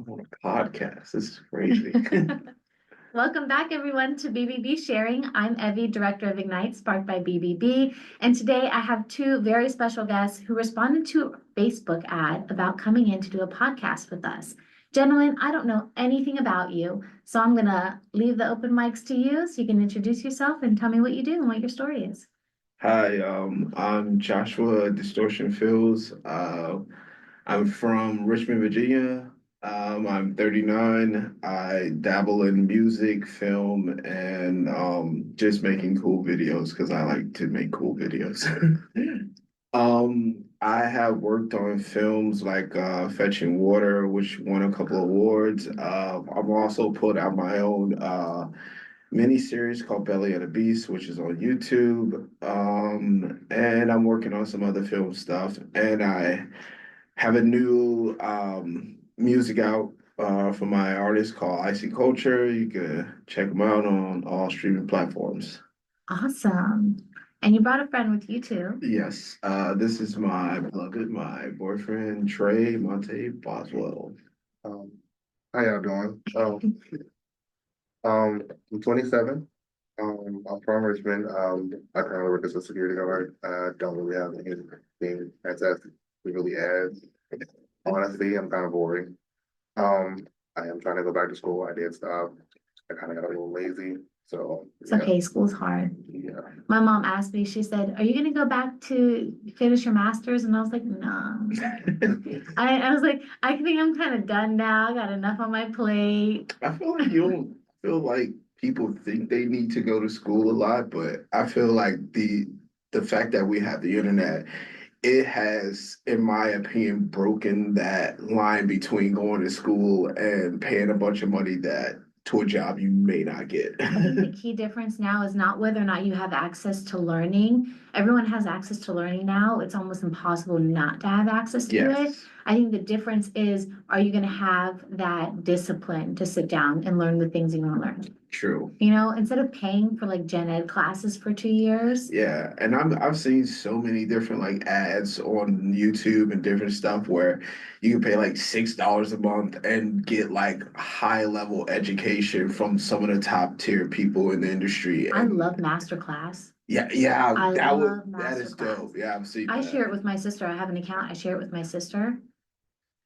I'm on a podcast. This is crazy. Welcome back, everyone, to BBB Sharing. I'm Evie, Director of Ignite, sparked by BBB. And today I have two very special guests who responded to a Facebook ad about coming in to do a podcast with us. Gentlemen, I don't know anything about you, so I'm going to leave the open mics to you so you can introduce yourself and tell me what you do and what your story is. Hi, I'm Joshua Distortion Fields. I'm from Richmond, Virginia. I'm 39. I dabble in music, film, and just making cool videos because I like to make cool videos. I have worked on films like Fetching Water, which won a couple awards. I've also put out my own mini series called Belly of the Beast, which is on YouTube. And I'm working on some other film stuff. And I have a new music out for my artist called Icy Culture. You can check them out on all streaming platforms. Awesome. And you brought a friend with you too. Yes, this is my beloved, my boyfriend Trey Boswell. Um, how y'all doing? I'm 27. I'm from Richmond. I currently work as a security guard. I don't really have anything fantastic to really add. Honestly, I'm kind of boring. I am trying to go back to school. I did stop. I kind of got a little lazy. So It's yeah, okay, school's hard. yeah. My mom asked me, she said, "Are you going to go back to finish your master's?" And I was like, "No." I was like, I think I'm kind of done now. I got enough on my plate. I feel like you don't feel like people think they need to go to school a lot, but I feel like the fact that we have the internet, it has, in my opinion, broken that line between going to school and paying a bunch of money that to a job you may not get. I think the key difference now is not whether or not you have access to learning. Everyone has access to learning now. It's almost impossible not to have access to it. Yes, I think the difference is, are you going to have that discipline to sit down and learn the things you want to learn? true. Instead of paying for like gen ed classes for 2 years. Yeah, and I've seen so many different like ads on YouTube and different stuff where you can pay like $6 a month and get like high level education from some of the top tier people in the industry. I And love masterclass. yeah, I love that is masterclass. dope. Yeah, I've seen I share that. it with my sister. I have an account. I share it with my sister.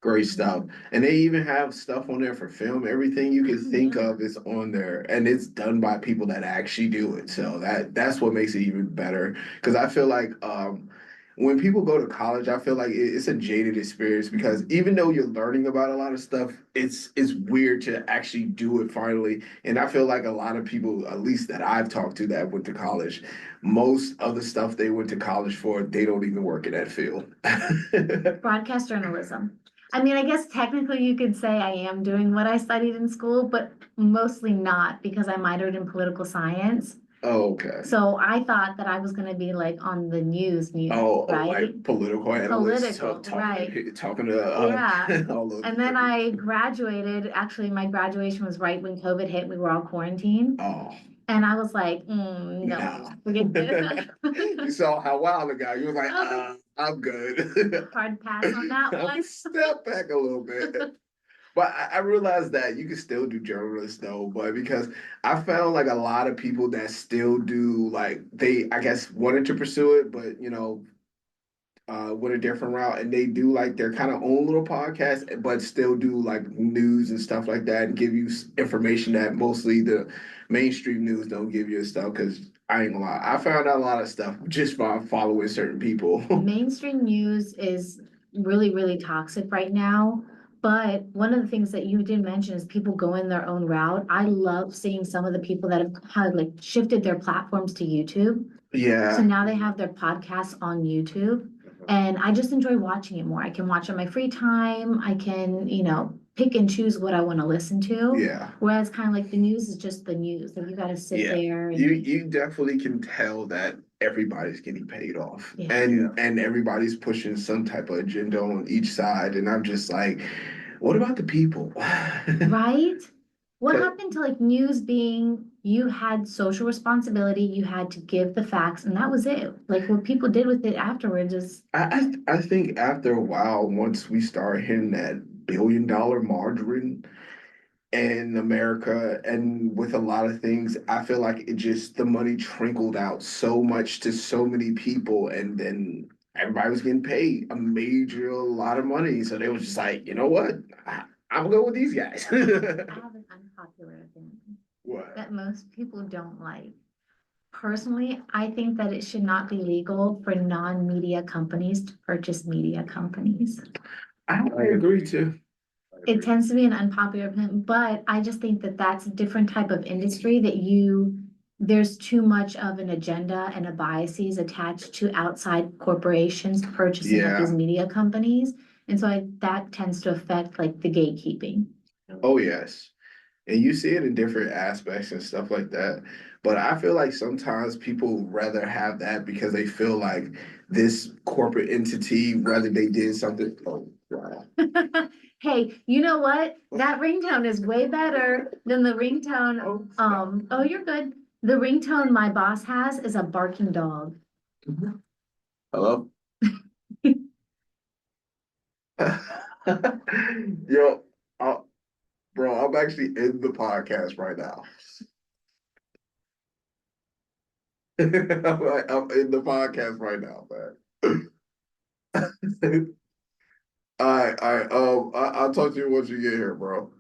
Great stuff. And they even have stuff on there for film. Everything you can Oh, think yeah. of is on there, and it's done by people that actually do it. So that's what makes it even better. Because I feel like when people go to college, I feel like it's a jaded experience because even though you're learning about a lot of stuff, it's weird to actually do it finally. And I feel like a lot of people, at least that I've talked to that went to college, most of the stuff they went to college for, they don't even work in that field. Broadcast journalism. I mean, I guess technically you could say I am doing what I studied in school, but mostly not because I minored in political science. Oh, okay. So I thought that I was going to be like on the news, right? Like political analysts Political, right. talking to Yeah. all those And then different. I graduated. Actually, my graduation was right when COVID hit. We were all quarantined. Oh And I was like, no! no, forget this. You saw how wild it got. You was like, I was like, I'm good. hard pass on that I'm one. step back a little bit. But I realized that you can still do journalists though, but because I found like a lot of people that still do like they I guess wanted to pursue it, but went a different route and they do like their kind of own little podcast, but still do like news and stuff like that and give you information that mostly the mainstream news don't give you and stuff. Because I ain't gonna lie, I found out a lot of stuff just by following certain people. Mainstream news is really, really toxic right now. But one of the things that you did mention is people going their own route. I love seeing some of the people that have like shifted their platforms to YouTube. So Yeah, now they have their podcasts on YouTube. And I just enjoy watching it more. I can watch it in my free time. I can, pick and choose what I want to listen to. yeah, Whereas kind of like the news is just the news. Like you got to sit yeah. there and You definitely can tell that everybody's getting paid off, yeah. and everybody's pushing some type of agenda on each side, and I'm just like, what about the people? Right? What 'Cause happened to like news being you had social responsibility, you had to give the facts, and that was it. Like what people did with it afterwards is I think after a while, once we start hitting that multi-billion-dollar margarine in America, and with a lot of things, I feel like it just the money trickled out so much to so many people, and then everybody was getting paid a lot of money. So they was just like, you know what? I'm gonna go with these guys. I have an unpopular opinion What? that most people don't like. Personally, I think that it should not be legal for non-media companies to purchase media companies. I agree too. It tends to be an unpopular opinion, but I just think that that's a different type of industry that there's too much of an agenda and a biases attached to outside corporations purchasing of these Yeah. media companies. And so that tends to affect like the gatekeeping. Oh yes. And you see it in different aspects and stuff like that. But I feel like sometimes people rather have that because they feel like this corporate entity, whether they did something. Oh, wow. Hey, you know what? That ringtone is way better than the ringtone. Oh, you're good. The ringtone my boss has is a barking dog. Hello? Yo, bro, I'm actually in the podcast right now. I'm in the podcast right now, man. I'll talk to you once you get here, bro.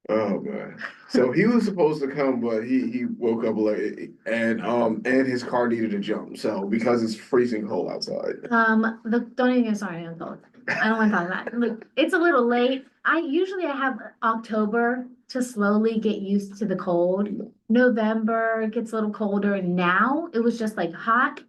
Oh man. So he was supposed to come, but he woke up late and his car needed a jump. So because it's freezing cold outside. Don't even get started on cold. I don't want to talk about it. Look, it's a little late. I have October to slowly get used to the cold. November gets a little colder, and now it was just like hot,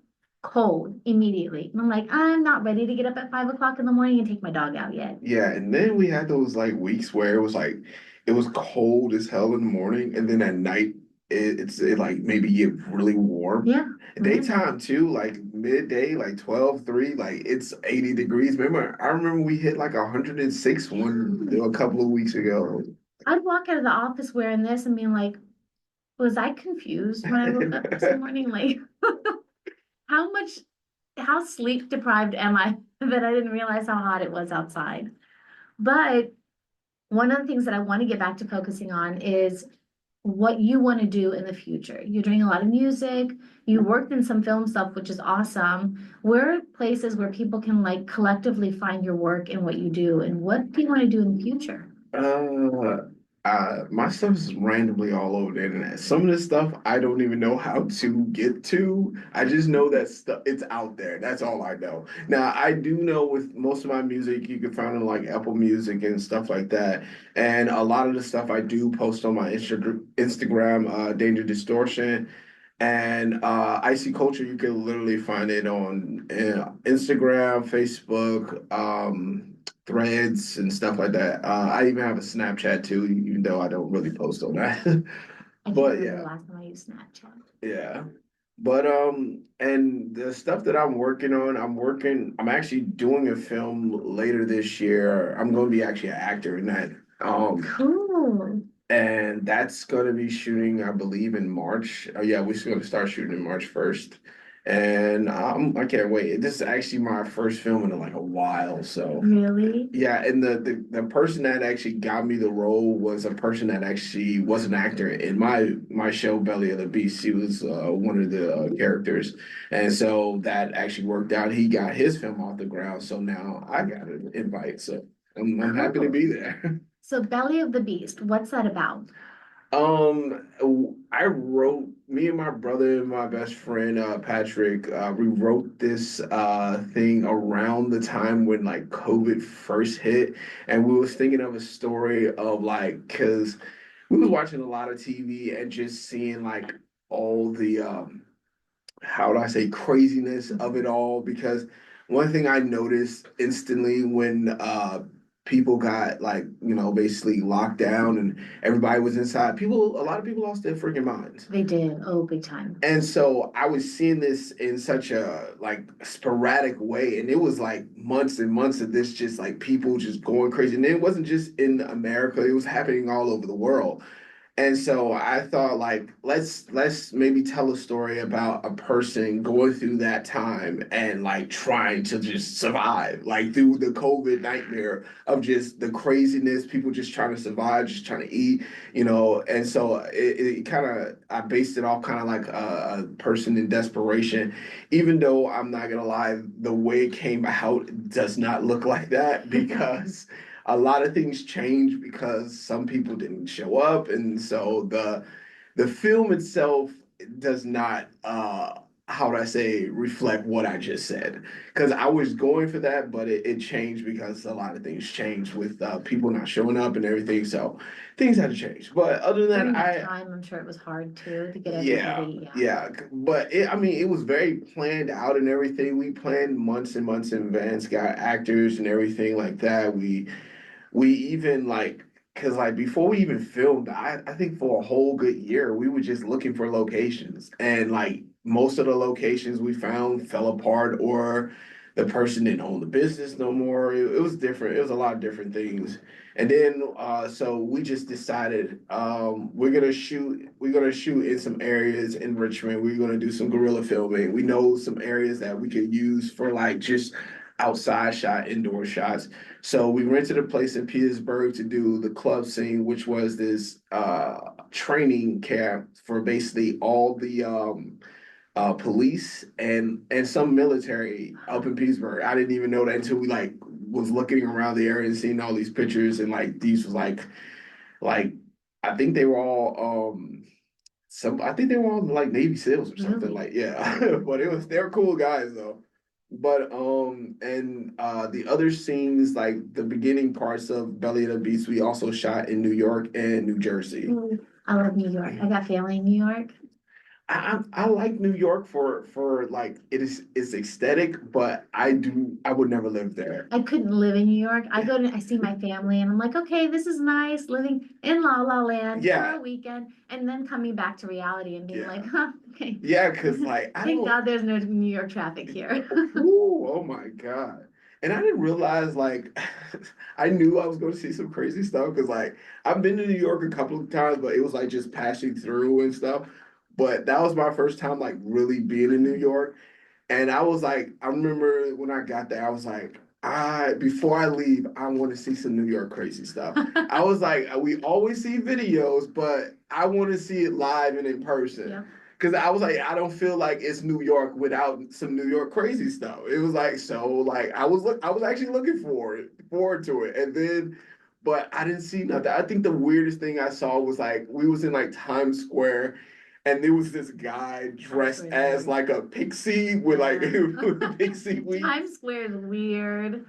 cold immediately. And I'm like, I'm not ready to get up at 5 o'clock in the morning and take my dog out yet. Yeah, and then we had those like weeks where it was cold as hell in the morning, and then at night it like maybe get really warm. Yeah. Daytime too, like midday, like 12, 3, like it's 80 degrees. I remember we hit like 106 a couple of weeks ago. I'd walk out of the office wearing this and being like, was I confused when I woke up this morning? Like, how much, how sleep deprived am I that I didn't realize how hot it was outside? But one of the things that I want to get back to focusing on is what you want to do in the future. You're doing a lot of music, you worked in some film stuff, which is awesome. Where are places where people can like collectively find your work and what you do, and what do you want to do in the future? My stuff is randomly all over the internet. Some of this stuff I don't even know how to get to. I just know that stuff it's out there. That's all I know. Now I do know with most of my music you can find on like Apple Music and stuff like that. And a lot of the stuff I do post on my Instagram, Danger Distortion. And Icy Culture, you can literally find it on Instagram, Facebook, Threads, and stuff like that. I even have a Snapchat too, even though I don't really post on that. I can't But remember yeah, the last time I used Snapchat. yeah. But and the stuff that I'm working on, I'm actually doing a film later this year. I'm going to be actually an actor in that. Cool. And that's going to be shooting, I believe, in March. Yeah, we're going to start shooting in March 1st. And I can't wait. This is actually my first film in like a while. So Really? yeah, and the person that actually got me the role was a person that actually was an actor in my show Belly of the Beast. He was one of the characters, and so that actually worked out. He got his film off the ground, so now I got an invite. So I'm happy to be there. So Belly of the Beast, what's that about? I wrote, me and my brother and my best friend Patrick, we wrote this thing around the time when like COVID first hit, and we was thinking of a story of like, cause we was watching a lot of TV and just seeing like all the how do I say craziness of it all, because one thing I noticed instantly when people got like, basically locked down and everybody was inside, a lot of people lost their freaking minds. They did. Oh, big time. And so I was seeing this in such a like sporadic way, and it was like months and months of this, just like people just going crazy. And it wasn't just in America, it was happening all over the world. And so I thought like let's maybe tell a story about a person going through that time and like trying to just survive, like through the COVID nightmare of just the craziness, people just trying to survive, just trying to eat, And so it kind of I based it off kind of like a person in desperation, even though I'm not gonna lie, the way it came out does not look like that because a lot of things changed because some people didn't show up, and so the film itself does not how would I say reflect what I just said, because I was going for that, but it changed because a lot of things changed with people not showing up and everything, so things had to change. But other than During that, that time, I'm sure it was hard too to get yeah, everybody. yeah, but I mean, it was very planned out and everything. We planned months and months in advance, got actors and everything like that. We even like, cause like before we even filmed, I think for a whole good year, we were just looking for locations. And like most of the locations we found fell apart or the person didn't own the business no more. It was different. It was a lot of different things. And then so we just decided we're gonna shoot in some areas in Richmond. We're gonna do some guerrilla filming. We know some areas that we could use for like just outside shot, indoor shots. So we rented a place in Petersburg to do the club scene, which was this training camp for basically all the police and some military up in Petersburg. I didn't even know that until we like was looking around the area and seeing all these pictures, and like these was like I think they were all I think they were all like Navy SEALs or something, Really? like yeah. But they're cool guys though. But and the other scenes, like the beginning parts of Belly of the Beast, we also shot in New York and New Jersey. I love New York. I got family in New York. I like New York for like it's aesthetic, but I would never live there. I couldn't live in New York. I see my family and I'm like, okay, this is nice living in La La Land for Yeah, a weekend, and then coming back to reality and being yeah, like, huh, okay. yeah. Cause like I Thank don't. God there's no New York traffic here. Ooh, oh my God. And I didn't realize like I knew I was going to see some crazy stuff because like I've been to New York a couple of times, but it was like just passing through and stuff. But that was my first time like really being in New York. And I was like, I remember when I got there, I was like, before I leave, I want to see some New York crazy stuff. I was like, we always see videos, but I want to see it live and in person. Yeah. Cause I was like, I don't feel like it's New York without some New York crazy stuff. It was like so, like I was actually looking forward to it, and then, but I didn't see nothing. I think the weirdest thing I saw was like we was in like Times Square, and there was this guy dressed as like a pixie with like with pixie wings. Times Square is weird.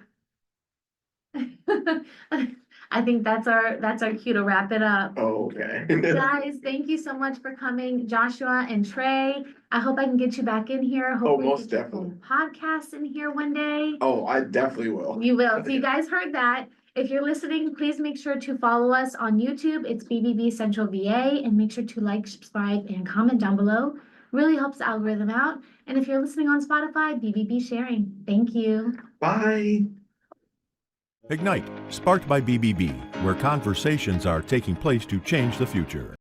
I think that's our cue to wrap it up. Oh, okay. Guys, thank you so much for coming, Joshua and Trey. I hope I can get you back in here. Oh, Hopefully most get your definitely. own podcast in here one day. Oh, I definitely will. You will. So you guys heard that. If you're listening, please make sure to follow us on YouTube. It's BBB Central VA, and make sure to like, subscribe, and comment down below. Really helps the algorithm out. And if you're listening on Spotify, BBB Sharing. Thank you. Bye. Ignite, sparked by BBB, where conversations are taking place to change the future.